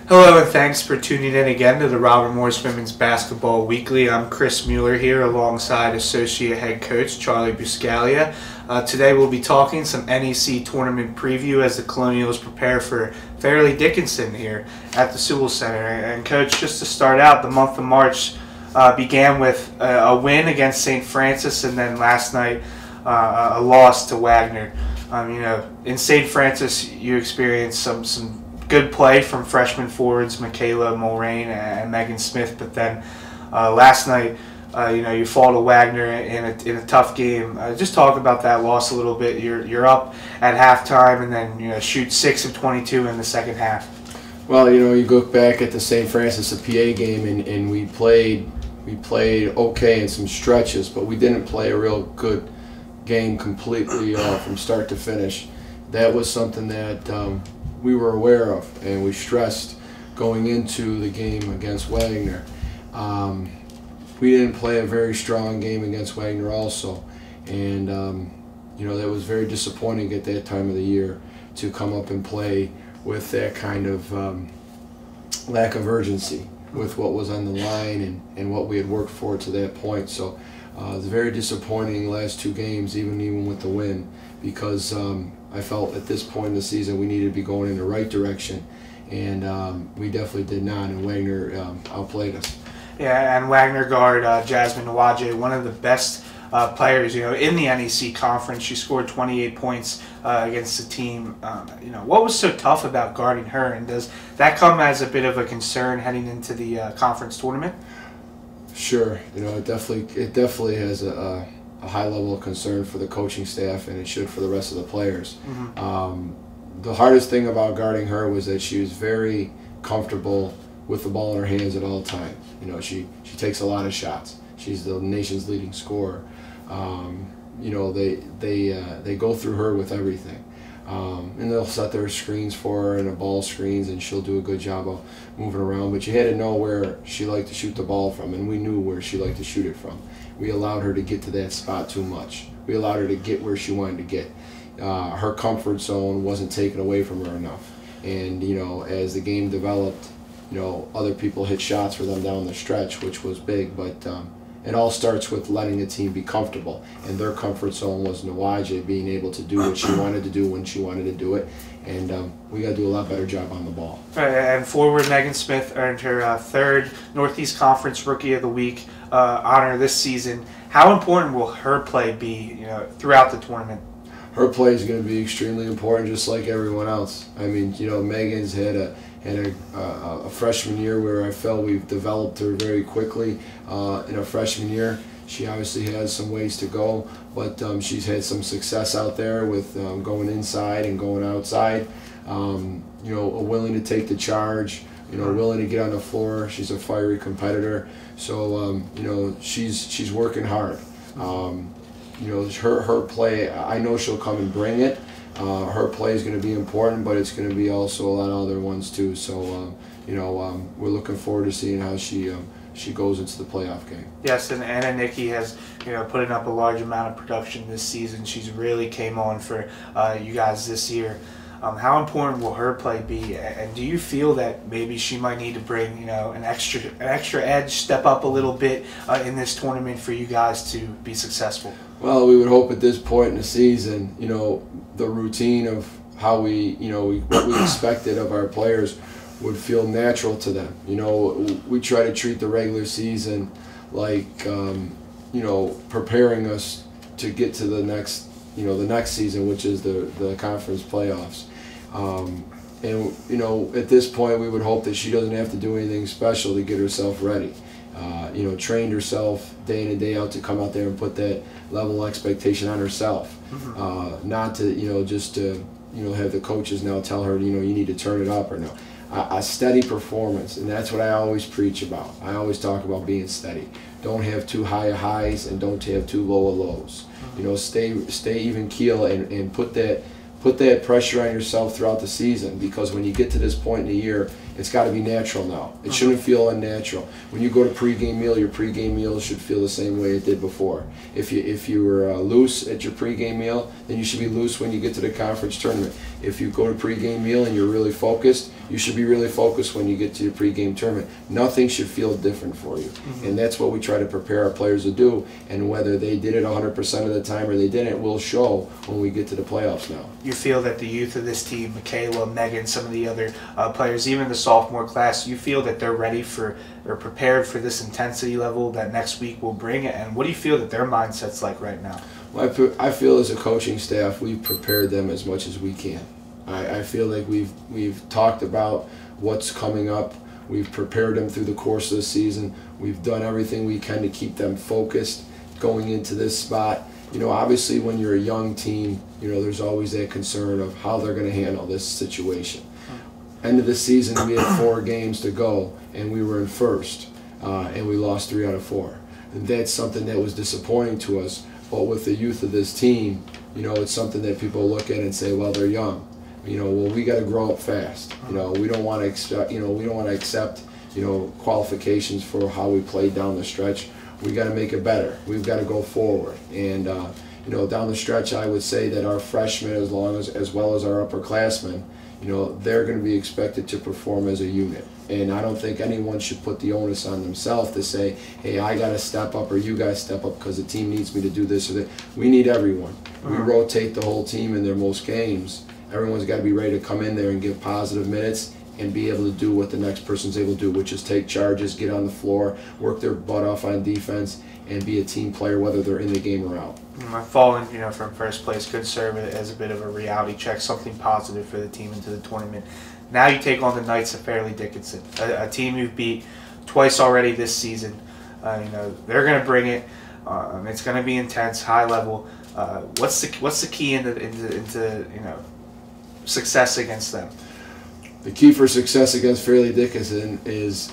Hello and thanks for tuning in again to the Robert Morris Women's Basketball Weekly. I'm Chris Mueller here alongside Associate Head Coach Charlie Buscaglia. Today we'll be talking some NEC tournament preview as the Colonials prepare for Fairleigh Dickinson here at the Sewell Center. And Coach, just to start out, the month of March began with a win against St. Francis and then last night a loss to Wagner. In St. Francis you experienced some good play from freshman forwards Michaela Mulrain and Megan Smith, but then last night, you fall to Wagner in a tough game. Just talk about that loss a little bit. You're up at halftime, and then shoot 6 of 22 in the second half. Well, you go back at the St. Francis PA game, and we played okay in some stretches, but we didn't play a real good game completely from start to finish. That was something that we were aware of, and we stressed going into the game against Wagner. We didn't play a very strong game against Wagner also, and that was very disappointing at that time of the year to come up and play with that kind of lack of urgency with what was on the line and what we had worked for to that point. So it was very disappointing last two games, even with the win, because I felt at this point in the season we needed to be going in the right direction, and we definitely did not, and Wagner outplayed us. Yeah, and Wagner guard Jasmine Lodge, one of the best players in the NEC conference. She scored 28 points against the team. What was so tough about guarding her, and does that come as a bit of a concern heading into the conference tournament? Sure, it definitely has a high level of concern for the coaching staff, and it should for the rest of the players. Mm-hmm. The hardest thing about guarding her was that she was very comfortable with the ball in her hands at all times. She takes a lot of shots. She's the nation's leading scorer. They go through her with everything. And they'll set their screens for her and a ball screens, and she'll do a good job of moving around. But you had to know where she liked to shoot the ball from, and we knew where she liked to shoot it from. We allowed her to get to that spot too much. We allowed her to get where she wanted to get. Her comfort zone wasn't taken away from her enough. And as the game developed, other people hit shots for them down the stretch, which was big. But it all starts with letting the team be comfortable, and their comfort zone was Nawaja being able to do what she wanted to do when she wanted to do it, and we got to do a lot better job on the ball. And forward Megan Smith earned her third Northeast Conference Rookie of the Week honor this season. How important will her play be throughout the tournament? Her play is going to be extremely important, just like everyone else. I mean, Megan's had a freshman year where I felt we've developed her very quickly in a freshman year. She obviously has some ways to go, but she's had some success out there with going inside and going outside. Willing to take the charge, willing to get on the floor. She's a fiery competitor, so she's working hard. Her play, I know she'll come and bring it. Her play is going to be important, but it's going to be also a lot of other ones too. So, we're looking forward to seeing how she goes into the playoff game. Yes, and Niki has putting up a large amount of production this season. She's really came on for you guys this year. How important will her play be, and do you feel that maybe she might need to bring an extra edge, step up a little bit in this tournament for you guys to be successful? Well, we would hope at this point in the season, the routine of how what we expected of our players would feel natural to them. We try to treat the regular season like preparing us to get to the next season, which is the conference playoffs. At this point, we would hope that she doesn't have to do anything special to get herself ready. Trained herself day in and day out to come out there and put that level of expectation on herself. Mm-hmm. Not to just to have the coaches now tell her you need to turn it up or no. A steady performance, and that's what I always preach about. I always talk about being steady. Don't have too high of highs and don't have too low of lows. Stay even keel and put that pressure on yourself throughout the season, because when you get to this point in the year It's got to be natural now. It shouldn't feel unnatural. When you go to pregame meal, your pregame meal should feel the same way it did before. If you were loose at your pregame meal, then you should be loose when you get to the conference tournament. If you go to pregame meal and you're really focused, you should be really focused when you get to your pregame tournament. Nothing should feel different for you. And that's what we try to prepare our players to do. And whether they did it 100% of the time or they didn't will show when we get to the playoffs now. You feel that the youth of this team, Michaela, Megan, some of the other players, even the sophomore class, you feel that they're ready for or prepared for this intensity level that next week will bring? And what do you feel that their mindset's like right now? Well, I feel as a coaching staff, we've prepared them as much as we can. I feel like we've talked about what's coming up. We've prepared them through the course of the season. We've done everything we can to keep them focused going into this spot. You know, obviously when you're a young team, you know, there's always that concern of how they're going to handle this situation. End of the season, we had 4 games to go, and we were in first, and we lost 3 out of 4. And that's something that was disappointing to us. But with the youth of this team, you know, it's something that people look at and say, well, they're young. You know, well, we got to grow up fast. You know, we don't want to accept, you know, qualifications for how we played down the stretch. We got to make it better. We've got to go forward. And you know, down the stretch, I would say that our freshmen, as well as our upperclassmen, you know, they're going to be expected to perform as a unit. And I don't think anyone should put the onus on themselves to say, hey, I got to step up or you guys step up because the team needs me to do this or that. We need everyone. We rotate the whole team in their most games. Everyone's got to be ready to come in there and give positive minutes and be able to do what the next person's able to do, which is take charges, get on the floor, work their butt off on defense, and be a team player whether they're in the game or out. Falling, you know, from first place could serve as a bit of a reality check, something positive for the team into the tournament. Now you take on the Knights of Fairleigh Dickinson, a team you've beat twice already this season. You know, they're going to bring it. It's going to be intense, high level. What's the key into you know, success against them? The key for success against Fairleigh Dickinson is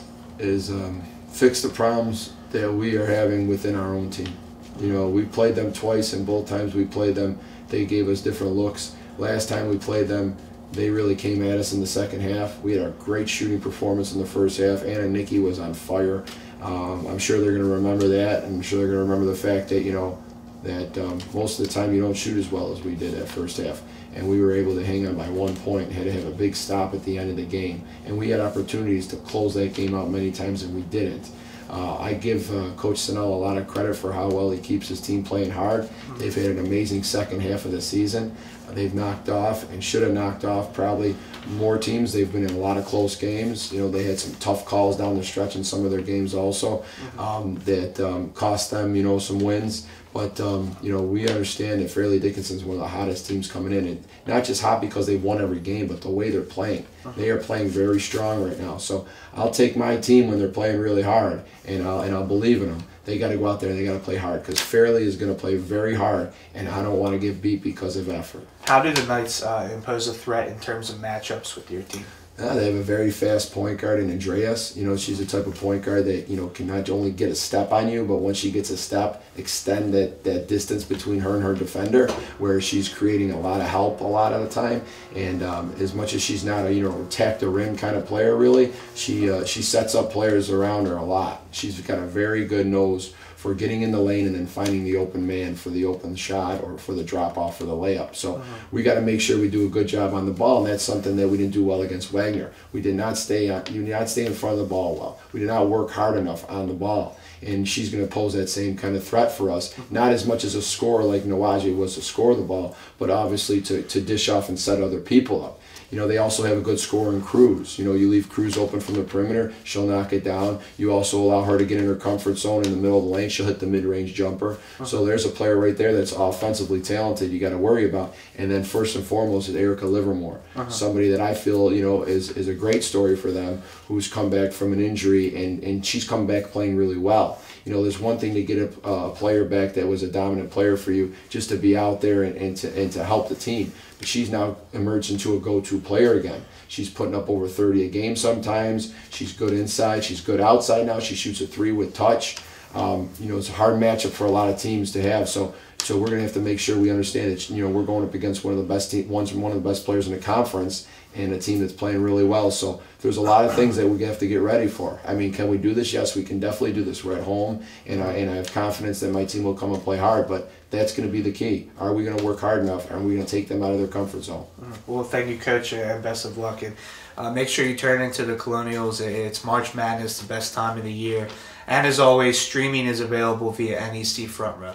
fix the problems that we are having within our own team. You know, we played them twice, and both times we played them, they gave us different looks. Last time we played them, they really came at us in the second half. We had a great shooting performance in the first half. Niki was on fire. I'm sure they're going to remember that. I'm sure they're going to remember the fact that, you know, that most of the time you don't shoot as well as we did that first half. And we were able to hang on by 1 point, had to have a big stop at the end of the game. And we had opportunities to close that game out many times, and we didn't. I give Coach Sinnell a lot of credit for how well he keeps his team playing hard. They've had an amazing second half of the season. They've knocked off and should have knocked off probably more teams. They've been in a lot of close games. You know, they had some tough calls down the stretch in some of their games also that cost them, you know, some wins. But, you know, we understand that Fairleigh Dickinson is one of the hottest teams coming in. And not just hot because they've won every game, but the way they're playing. They are playing very strong right now. So I'll take my team when they're playing really hard, and I'll believe in them. They got to go out there and they got to play hard because Fairleigh is going to play very hard, and I don't want to get beat because of effort. How do the Knights impose a threat in terms of matchups with your team? They have a very fast point guard in Andreas. You know, she's the type of point guard that, you know, can not only get a step on you, but once she gets a step, extend that distance between her and her defender, where she's creating a lot of help a lot of the time. And as much as she's not a, you know, attack the rim kind of player, really, she sets up players around her a lot. She's got a very good nose for getting in the lane and then finding the open man for the open shot or for the drop off for the layup. So we got to make sure we do a good job on the ball, and that's something that we didn't do well against Wagner. We did not stay in front of the ball well. We did not work hard enough on the ball, and she's going to pose that same kind of threat for us. Not as much as a scorer like Nawaji was to score the ball, but obviously to dish off and set other people up. You know, they also have a good scorer in Cruz. You know, you leave Cruz open from the perimeter, she'll knock it down. You also allow her to get in her comfort zone in the middle of the lane, she'll hit the mid-range jumper. So there's a player right there that's offensively talented you got to worry about. And then first and foremost is Erica Livermore, somebody that I feel, you know, is a great story for them, who's come back from an injury, and she's come back playing really well. You know, there's one thing to get a player back that was a dominant player for you, just to be out there and to help the team. But she's now emerged into a go-to player again. She's putting up over 30 a game sometimes. She's good inside. She's good outside now. She shoots a 3 with touch. You know, it's a hard matchup for a lot of teams to have. So So we're going to have to make sure we understand that, you know, we're going up against one of the best one of the best players in the conference, and a team that's playing really well. So there's a lot of things that we have to get ready for. I mean, can we do this? Yes, we can definitely do this. We're at home, and I have confidence that my team will come and play hard, but that's going to be the key. Are we going to work hard enough? Are we going to take them out of their comfort zone? Well, thank you, Coach, and best of luck. And make sure you turn into the Colonials. It's March Madness, the best time of the year. And as always, streaming is available via NEC Front Row.